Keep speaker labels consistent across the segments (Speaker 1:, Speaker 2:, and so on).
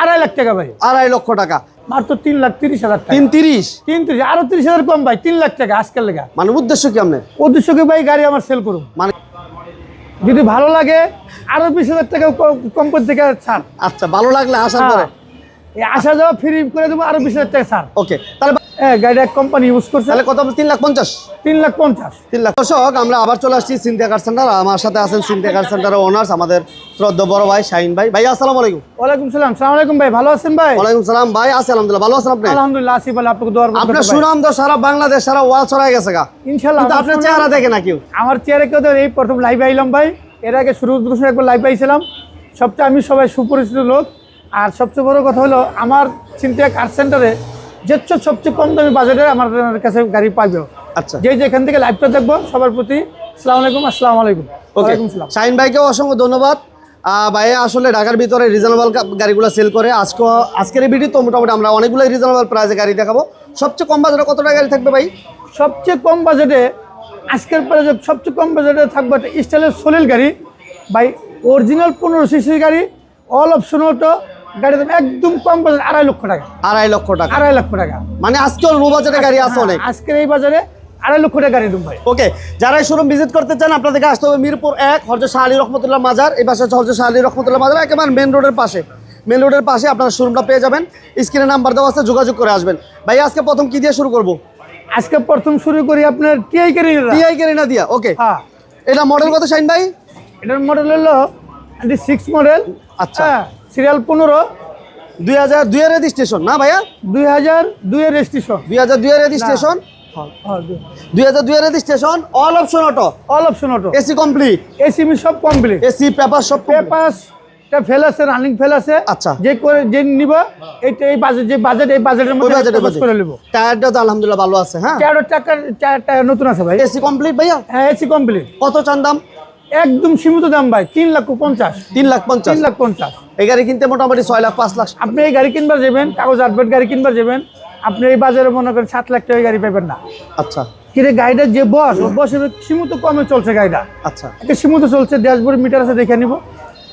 Speaker 1: 2.5 লাখ টাকা ভাই।
Speaker 2: 2.5 লক্ষ টাকা,
Speaker 1: মাত্র 3,30,000 টাকা।
Speaker 2: 330
Speaker 1: আরো 30,000 কম ভাই, 3 লাখ টাকা আজকের লেগা।
Speaker 2: মানে উদ্দেশ্য কি আপনার?
Speaker 1: উদ্দেশ্য কি ভাই, গাড়ি আমার সেল করুন,
Speaker 2: মানে
Speaker 1: যদি ভালো লাগে আরো 20,000 টাকা কোম্পানি থেকে ছাড়।
Speaker 2: আচ্ছা, ভালো লাগলে আসার পরে
Speaker 1: এই আসা যাওয়া ফ্রি করে দেবো, আরো 20,000 টাকা ছাড়।
Speaker 2: ওকে, তাহলে
Speaker 1: গাড়িটা কোম্পানি ইউজ করছে।
Speaker 2: তাহলে কত? 3,50,000।
Speaker 1: 3,50,000।
Speaker 2: 3 লাখ। দর্শক, আমরা আবার চলে আসছি সিনথিয়া কার সেন্টার। আমার সাথে আছেন সিনথিয়া কার সেন্টারের ওনার্স, আমাদের শ্রদ্ধেয় বড় ভাই শাহিন ভাই। ভাই আসসালামু আলাইকুম।
Speaker 1: ওয়ালাইকুম সালাম। আসসালামু আলাইকুম ভাই, ভালো আছেন ভাই?
Speaker 2: ওয়ালাইকুম সালাম ভাই, আছি আলহামদুলিল্লাহ। ভালো আছেন আপনি?
Speaker 1: আলহামদুলিল্লাহ আছি ভাই, আপনাকে দোয়া করতে
Speaker 2: আপনার সুনাম তো সারা বাংলাদেশ, সারা ওয়ার্ল্ড ছড়াই গেছে গা।
Speaker 1: ইনশাআল্লাহ।
Speaker 2: কিন্তু আপনার চেহারা দেখে না কেউ।
Speaker 1: আমার চেহারা কেউ, এই প্রথম লাইভ আইলাম ভাই। এর আগে শুরু উদ্বোধন একবার লাইভ আইছিলাম। সবচেয়ে আমি সবাই সুপরিচিত লোক। আর সবচেয়ে বড় কথা হলো, আমার সিনথিয়া কার সেন্টারে সবচেয়ে কম দামি বাজেটে আমার কাছে গাড়ি পাইবে।
Speaker 2: আচ্ছা,
Speaker 1: যেখান থেকে লাইভটা দেখবো, সবার প্রতি আসসালামু আলাইকুম। আসসালামু আলাইকুম। ওয়ালাইকুম সালাম।
Speaker 2: শাহিন ভাইকেও অসংখ্য ধন্যবাদ। ভাই আসলে ঢাকার ভিতরে রিজনেবল গাড়িগুলো সেল করে। আজকের এই ভিডিও তো মোটামুটি আমরা অনেকগুলো রিজনেবল প্রাইসে গাড়ি দেখাবো। সবচেয়ে কম বাজেটে কত টাকা গাড়ি থাকবে ভাই?
Speaker 1: সবচেয়ে কম বাজেটে আজকের প্রাইসে সবচেয়ে কম বাজেটে থাকবে একটা স্টাইলের সোলিল গাড়ি ভাই, অরিজিনাল 15 সিসির গাড়ি, অল অপশন অটো গাড়ি, একদম কম বাজেট 2.5 লক্ষ টাকা।
Speaker 2: 2.5 লক্ষ টাকা?
Speaker 1: 2.5 লক্ষ টাকা।
Speaker 2: মানে আজকে লো বাজেটে গাড়ি আছে অনেক।
Speaker 1: আজকের এই বাজারে 2.5 লক্ষ টাকা গাড়ি ভাই।
Speaker 2: ওকে, যারা এই শোরুম ভিজিট করতে চান আপনাদেরকে আসতে হবে মিরপুর 1 হযরত শাহ আলী রহমতুল্লাহ মাজার। এই পাশে হচ্ছে হযরত শাহ আলী রহমতুল্লাহ মাজার, একেবারে মেন রোডের পাশে। মেন রোডের পাশে আপনারা শোরুমটা পেয়ে যাবেন। স্ক্রিনে নাম্বার দেওয়া আছে, যোগাযোগ করে আসবেন। ভাই আজকে প্রথম কি দিয়ে শুরু করব?
Speaker 1: আজকে প্রথম শুরু করি আপনার টিআই
Speaker 2: ক্যারিনা দিয়া। ওকে,
Speaker 1: হ্যাঁ।
Speaker 2: এটা মডেল কত শাহিন ভাই?
Speaker 1: এটার মডেল হলো 96 মডেল।
Speaker 2: আচ্ছা,
Speaker 1: সিরিয়াল 15,
Speaker 2: 2002 এর রেজিস্ট্রেশন না ভাইয়া?
Speaker 1: 2002 এর রেজিস্ট্রেশন।
Speaker 2: 2002 এর রেজিস্ট্রেশন। 2002 এর registration, all option auto.
Speaker 1: All option auto,
Speaker 2: AC complete.
Speaker 1: AC সব কমপ্লিট।
Speaker 2: এসি পেপার সব
Speaker 1: পেপারটা ফেল আছে, রানিং ফেল আছে।
Speaker 2: আচ্ছা,
Speaker 1: যে নিব এই বাজেট, এই বাজেটের মধ্যে করে নেব।
Speaker 2: টায়ারটা তো আলহামদুলিল্লাহ ভালো আছে। হ্যাঁ,
Speaker 1: টায়ার নতুন আছে ভাই।
Speaker 2: এসি কমপ্লিট ভাইয়া?
Speaker 1: হ্যাঁ, এসি কমপ্লিট।
Speaker 2: কত চান দাম?
Speaker 1: একদম সীমিত দাম ভাই, 3,50,000।
Speaker 2: 3,50,000। এই গাড়ি কিনতে মোটামুটি 6 লাখ 5 লাখ।
Speaker 1: আপনি এই গাড়ি কিনবার যাবেন, কাগজ আপডেট গাড়ি কিনবার যাবেন, আপনি এই বাজারে মনে করেন 7 লাখ টাকা গাড়ি পাবেন না।
Speaker 2: আচ্ছা,
Speaker 1: কিন্তু গাড়িটা যে বসে সীমিত কমে চলছে গাড়িটা।
Speaker 2: আচ্ছা,
Speaker 1: একটা সীমিত চলছে, ড্যাশবোর্ড মিটার আছে, দেখে নিব।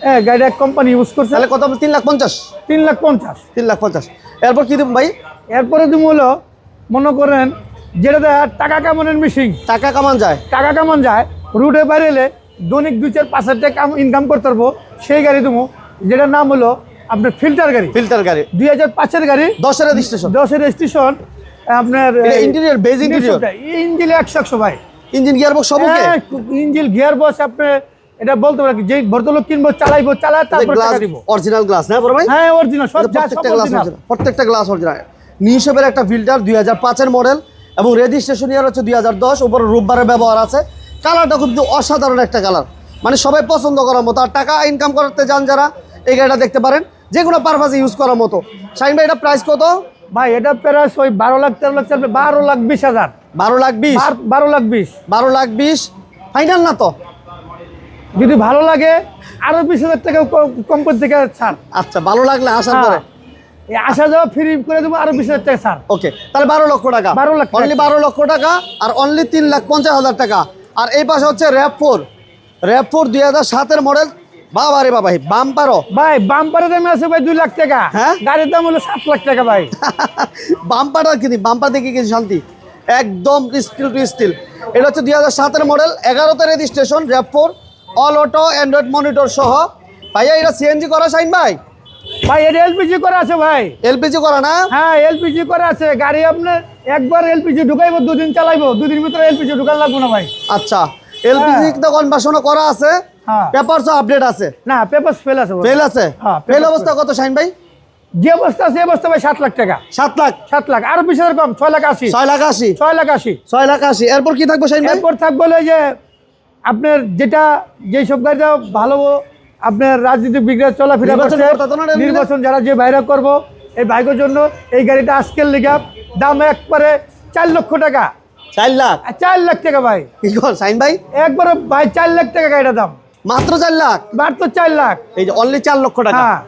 Speaker 1: হ্যাঁ, গাড়িটা কোম্পানি ইউজ করছে।
Speaker 2: তাহলে কত? 3,50,000।
Speaker 1: 3,50,000।
Speaker 2: 3,50,000। এরপর কি দেব ভাই?
Speaker 1: এরপরে তুমি হলো মনে করেন যেটা টাকা কামানোর মেশিন,
Speaker 2: টাকা কামান যায়,
Speaker 1: টাকা কামান যায়, রুটে বাইরে এলে দৈনিক 2-4-5 হাজার টাকা ইনকাম করতে পারবো, সেই গাড়ি তুমি, যেটার নাম হলো আপনার ফিল্টার গাড়ি। 2005-এর গাড়ি,
Speaker 2: 10 এর রেজিস্ট্রেশন।
Speaker 1: 10 এর রেজিস্ট্রেশন। আপনার
Speaker 2: ইন্টেরিয়র, বেজ ইন্টেরিয়র,
Speaker 1: ইঞ্জিন 100 ভাই,
Speaker 2: ইঞ্জিন গিয়ার বক্স সব ওকে।
Speaker 1: ইঞ্জিন গিয়ার বক্স আপনার এটা বলতে পারি, যে ভদ্রলোক কিনবো চালায় তারপর টাকা দিব।
Speaker 2: অরিজিনাল গ্লাস না বড় ভাই?
Speaker 1: হ্যাঁ, অরিজিনাল সব,
Speaker 2: প্রত্যেকটা গ্লাস অরিজিনাল। নিশবের একটা ফিল্টার, 2005-এর মডেল এবং রেজিস্ট্রেশন ইয়ার হচ্ছে 2010। উপরে রূপবারের ব্যবহার আছে। কালারটা খুব অসাধারণ একটা কালার, মানে সবাই পছন্দ করার মতো। আর টাকা ইনকাম করতে যান যারা, এই গাড়িটা দেখতে পারেন, যে কোনো পারপাসে ইউজ করার মতো। শাহিন ভাই, এটা প্রাইস কত
Speaker 1: ভাই? এটা প্রাইস ওই 12 লাখ 13 লাখ চলবে। 12,20,000।
Speaker 2: 12,20,000।
Speaker 1: 12,20,000।
Speaker 2: 12,20,000 ফাইনাল না তো?
Speaker 1: যদি ভালো লাগে আরো 20,000 টাকা কোম্পানি থেকে ছাড়।
Speaker 2: আচ্ছা, ভালো লাগলে আসার পরে
Speaker 1: আসা যাওয়া ফ্রি করে দেবো, আরো 20,000 টাকা ছাড়।
Speaker 2: ওকে, তাহলে 12 লক্ষ টাকা।
Speaker 1: 12 লাখ,
Speaker 2: অনলি 12 লক্ষ টাকা। আর অনলি 3,50,000 টাকা। আর এই পাশে হচ্ছে RAV4 2007-এর মডেল। বাবা রে বাবা, বাম্পারও
Speaker 1: ভাই, বাম্পারের দামে আছে ভাই 2 লাখ টাকা।
Speaker 2: হ্যাঁ,
Speaker 1: গাড়ির দাম হলো 7 লাখ টাকা ভাই।
Speaker 2: বাম্পারটা কিনি, বাম্পার দেখে কিছু শান্তি, একদম স্টিল টু স্টিল। এটা হচ্ছে 2007-এর মডেল, 11তে registration, RAV4, all auto, android monitor সহ। ভাইয়া, এটা সিএনজি করা শাহিন ভাই?
Speaker 1: ভাই, এটা এলপিজি করা আছে ভাই।
Speaker 2: এলপিজি করা না?
Speaker 1: হ্যাঁ, এলপিজি করা আছে। গাড়ি আপনার একবার এলপিজি ঢুকাইবো, 2 দিন চালাইবো, 2 দিনের ভিতরে এলপিজি ঢুকান লাগবো না ভাই।
Speaker 2: আচ্ছা, এলপিজি তো কনভার্সন করা আছে,
Speaker 1: হ্যাঁ।
Speaker 2: পেপারস আপডেট আছে
Speaker 1: না, পেপারস ফেল আছে।
Speaker 2: ফেল আছে?
Speaker 1: হ্যাঁ,
Speaker 2: ফেল অবস্থা কত শাহিন ভাই?
Speaker 1: যে অবস্থা আছে অবস্থা ভাই 7 লাখ টাকা।
Speaker 2: 7 লাখ?
Speaker 1: 7 লাখ, আরো 20,000 কম, 6,80,000।
Speaker 2: 6,80,000?
Speaker 1: 6,80,000।
Speaker 2: 6,80,000। এরপর কি থাকবে শাহিন ভাই?
Speaker 1: এরপর থাকবে হলো যে আপনার যেই সব গাড়িটা ভালো, আপনার রাজনীতিক বিজ্ঞান চলাফেরা করছে, নির্বাচন যারা যে বাইরে করবো, এই বাইকের জন্য এই গাড়িটা আজকের লিগা দাম একবারে 4 লক্ষ টাকা।
Speaker 2: 4 লাখ?
Speaker 1: 4 লাখ টাকা ভাই।
Speaker 2: কি কর শাহিন ভাই?
Speaker 1: একবারে ভাই 4 লাখ টাকা গাড়িটার দাম।
Speaker 2: মাত্র 4 লাখ?
Speaker 1: মাত্র 4 লাখ।
Speaker 2: এই যে অনলি 4 লক্ষ টাকা।
Speaker 1: হ্যাঁ,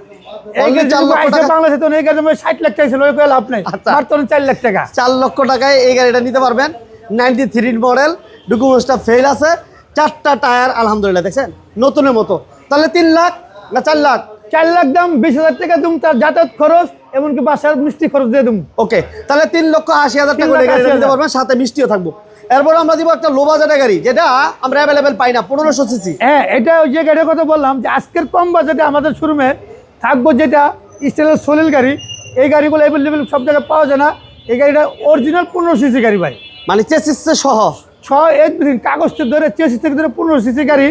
Speaker 1: বাংলাদেশে তো এই গাড়ি 60 লাখ টাকা ছিল, ওই লাভ নেই। মাত্র 4 লাখ টাকা।
Speaker 2: 4 লক্ষ টাকায় এই গাড়িটা নিতে পারবেন। 93 মডেল, ডকুমেন্টসটা ফেল আছে, 4টা টায়ার আলহামদুলিল্লাহ, দেখছেন নতুনের মতো। তাহলে 3 লাখ না 4 লাখ?
Speaker 1: 4 লাখ দাম, 20,000 টাকা দিম তার যাতায়াত খরচ, এমনকি বাসার মিষ্টি খরচ দিয়ে দিম।
Speaker 2: ওকে, তাহলে 3,80,000 টাকা করে গাড়ি নিতে পারবেন, সাথে মিষ্টিও থাকবো। এরপর আমরা দিব একটা লো বাজেটের গাড়ি, যেটা আমরা অ্যাভেলেবেল পাই না, 1500 সিসি।
Speaker 1: হ্যাঁ, এটা ওই যে গাড়ির কথা বললাম যে আজকের কম বাজেটে আমাদের শোরুমে থাকবো, যেটা স্টাইলের সোলেল গাড়ি। এই গাড়িগুলো অ্যাভেলেবেল সব জায়গায় পাওয়া যায় না। এই গাড়িটা অরিজিনাল 15 সিসি গাড়ি ভাই,
Speaker 2: মানে চেসিস সহ
Speaker 1: 6 কাগজ ধরে 86 থেকে ধরে 15 সিসি গাড়ি,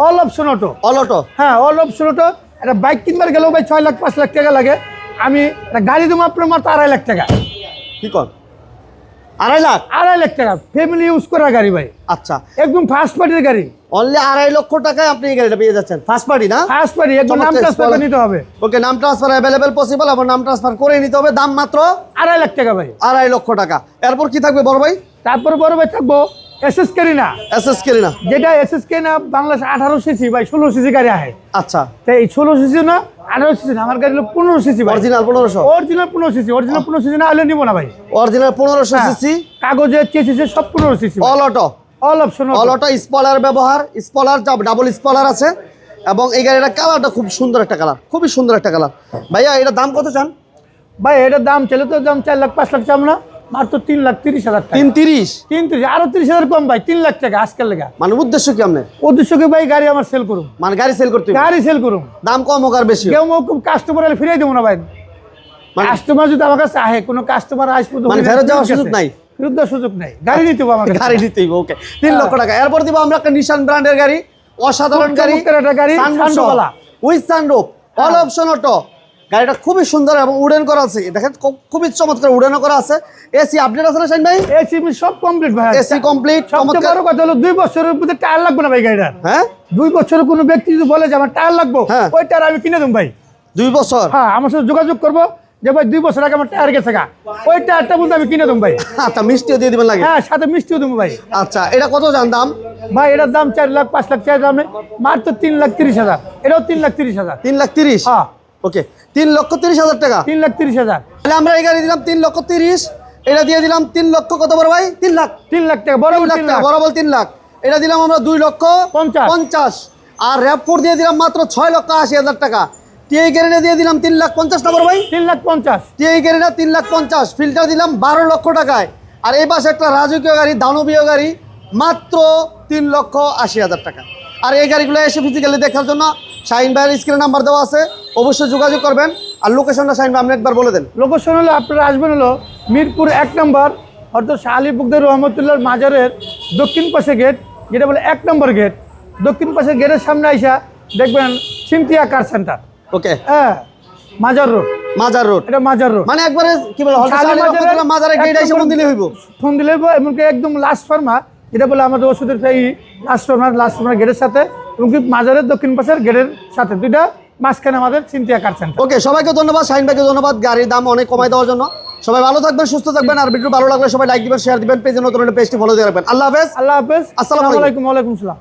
Speaker 1: all option auto.
Speaker 2: All auto?
Speaker 1: হ্যাঁ, অল অপশন অটো। একটা বাইক কিনবার গেলেও ভাই 6 লাখ 5 লাখ টাকা লাগে। আমি একটা গাড়ি দেবো আপনার মাত্র 2.5 লাখ টাকা।
Speaker 2: কি কর? 2.5 লাখ?
Speaker 1: 2.5 লাখ টাকা ফ্যামিলি ইউজ করা গাড়ি ভাই,
Speaker 2: আচ্ছা,
Speaker 1: একদম ফার্স্ট পার্টির গাড়ি।
Speaker 2: অনলি 2.5 লক্ষ টাকায় আপনি এই গাড়িটা পেয়ে যাচ্ছেন, ফার্স্ট পার্টি না?
Speaker 1: ফার্স্ট পার্টি, একদম নাম
Speaker 2: চমৎকার
Speaker 1: ট্রান্সফার
Speaker 2: spoiler।
Speaker 1: নিতে হবে।
Speaker 2: ওকে, নাম ট্রান্সফার অ্যাভেলেবেল পসিবল, আবার নাম ট্রান্সফার করে নিতে হবে। দাম মাত্র
Speaker 1: 2.5 লাখ টাকা ভাই।
Speaker 2: 2.5 লক্ষ টাকা। এরপর কি থাকবে বড় ভাই?
Speaker 1: তারপর বড় ভাই থাকবো এসএস কেরিনা,
Speaker 2: এসএস কেরিনা।
Speaker 1: যেটা এসএস কেরিনা বাংলাদেশ 18 সিসি ভাই, 16 সিসি গাড়ি আহে।
Speaker 2: আচ্ছা,
Speaker 1: তো এই 16 সিসি না 18 সিসি না, আমার গাড়ি হলো 15 সিসি ভাই।
Speaker 2: Original 1500?
Speaker 1: Original 15 CC, original 15 CC না হলে নিব না ভাই।
Speaker 2: অরিজিনাল 1500 সিসি,
Speaker 1: কাগজে চেসিসে সব 15 CC,
Speaker 2: all auto.
Speaker 1: All option
Speaker 2: all auto, স্পলার ব্যবহার, স্পলার ডাবল স্পলার আছে। এবং এই গাড়িটার কালারটা খুব সুন্দর একটা কালার, খুবই সুন্দর একটা কালার। ভাইয়া এটার দাম কত চান?
Speaker 1: ভাই এটার দাম চলে তো দাম 4 লাখ 5 লাখ চাম না, মাত্র 3,30,000 টাকা।
Speaker 2: 330?
Speaker 1: 330, আরো 30,000 কম ভাই, 3 লাখ টাকা আজকাল লেগা।
Speaker 2: মানে উদ্দেশ্য কি আপনার?
Speaker 1: উদ্দেশ্য কি ভাই, গাড়ি আমার সেল করুম,
Speaker 2: মানে গাড়ি সেল করতে হবে?
Speaker 1: গাড়ি সেল করুম।
Speaker 2: দাম কম হোক আর বেশি হোক?
Speaker 1: কেউ কাস্টমার এলে ফিরাই দেবো না ভাই। কাস্টমার যদি আমার কাছে আহে, কোনো কাস্টমার আসবো
Speaker 2: মানে ফেরত যাওয়ার সুযোগ নাই?
Speaker 1: ফেরত দেওয়ার সুযোগ নাই, গাড়ি নিতে হবে আমাকে,
Speaker 2: গাড়ি নিতেই হবে। ওকে, 3 লক্ষ টাকা। এরপর দিব আমরা একটা নিশান ব্র্যান্ডের গাড়ি, অসাধারণ গাড়ি,
Speaker 1: চমৎকার একটা গাড়ি, সানরুফওয়ালা।
Speaker 2: With sunroof, all option auto. গাড়িটা খুবই সুন্দর এবং উডেন করা আছে, দেখেন খুবই চমৎকার উডেনও করা আছে। এসি আপডেট আছে না শাইন ভাই?
Speaker 1: এসি সব কমপ্লিট ভাই,
Speaker 2: এসি কমপ্লিট।
Speaker 1: সবচেয়ে বড় কথা হলো 2 বছরের মধ্যে টায়ার লাগবে না ভাই গাড়িটার।
Speaker 2: হ্যাঁ,
Speaker 1: 2 বছরের কোনো ব্যক্তি যদি বলে যে আমার টায়ার লাগবে,
Speaker 2: হ্যাঁ,
Speaker 1: ওই টায়ার আমি কিনে দেবো ভাই।
Speaker 2: 2 বছর?
Speaker 1: হ্যাঁ, আমার সাথে যোগাযোগ করবো যে ভাই 2 বছর আগে আমার টায়ার গেছে গা, ওই টায়ারটা বলতে আমি কিনে দেবো ভাই।
Speaker 2: আচ্ছা, মিষ্টিও দিয়ে দিবেন লাগে?
Speaker 1: হ্যাঁ, সাথে মিষ্টিও দেবো ভাই।
Speaker 2: আচ্ছা, এটা কত জান দাম?
Speaker 1: ভাই এটার দাম 4 লাখ 5 লাখ চাই দামে, মাত্র 3,30,000। এটাও 3,30,000।
Speaker 2: 3,30,000?
Speaker 1: হ্যাঁ,
Speaker 2: ওকে, 3,30,000 টাকা।
Speaker 1: 3,30,000।
Speaker 2: তাহলে আমরা এই গাড়ি দিলাম 3,30,000, এটা দিয়ে দিলাম 3 লক্ষ কত বড় ভাই? 3 লাখ।
Speaker 1: 3 লাখ টাকা, বড়
Speaker 2: 3 লাখ টাকা, বরাবর 3 লাখ। এটা দিলাম আমরা 2,50,000। আর র্যাপ4 দিয়ে দিলাম মাত্র 6,80,000 টাকা। টিআই গাড়িটা দিয়ে দিলাম 3,50,000 না বড় ভাই?
Speaker 1: 3,50,000।
Speaker 2: টিআই গাড়িটা 3,50,000, ফিল্টার দিলাম 12 লক্ষ টাকায়। আর এই পাশে একটা রাজকীয় গাড়ি, দানবীয় গাড়ি, মাত্র 3,80,000 টাকা। আর এই গাড়িগুলো এসে ফিজিক্যালি দেখার জন্য শাহিন ভাইয়ের স্ক্রিনে নাম্বার দেওয়া আছে, অবশ্যই যোগাযোগ করবেন। আর লোকেশনটা শাহিন ভাই আপনি একবার বলে দেন।
Speaker 1: লোকেশন হলো আপনারা আসবেন হলো মিরপুর 1 নম্বর, অর্থাৎ শাহ আলী বুকদার রহমতুল্লাহর মাজারের দক্ষিণ পাশে গেট, যেটা বলে 1 নম্বর গেট। দক্ষিণ পাশের গেটের সামনে আইসা দেখবেন সিনথিয়া কার সেন্টার।
Speaker 2: ওকে,
Speaker 1: হ্যাঁ, মাজার রোড।
Speaker 2: মাজার রোড,
Speaker 1: এটা মাজার রোড,
Speaker 2: মানে একবারে কি বলে হযরত শাহ আলী রহমাতুল্লাহ মাজারে গেট এসে ফোন দিলে হইব?
Speaker 1: ফোন দিলে হইব। এমনকি একদম লাস্ট ফার্মা, যেটা বলে আমাদের ওষুধের এই লাস্ট ফার্মার গেটের সাথে, এমনকি মাজারের দক্ষিণ পাশের গেটের সাথে, দুইটা মাঝখানে আমাদের সিনথিয়া কার সেন্টার।
Speaker 2: ওকে, সবাইকে ধন্যবাদ, শাহিন ভাইকে ধন্যবাদ গাড়ির দাম অনেক কমাই দেওয়ার জন্য। সবাই ভালো থাকবেন, সুস্থ থাকবেন। আর ভিডিও ভালো লাগলে সবাই লাইক দিবেন, শেয়ার দিবেন, পেজে নতুন হলে পেজটি ফলো দিয়ে রাখবেন। আল্লাহ হাফেজ।
Speaker 1: আল্লাহ হাফেজ।
Speaker 2: আসসালামু আলাইকুম।
Speaker 1: ওয়ালাইকুম আসসালাম।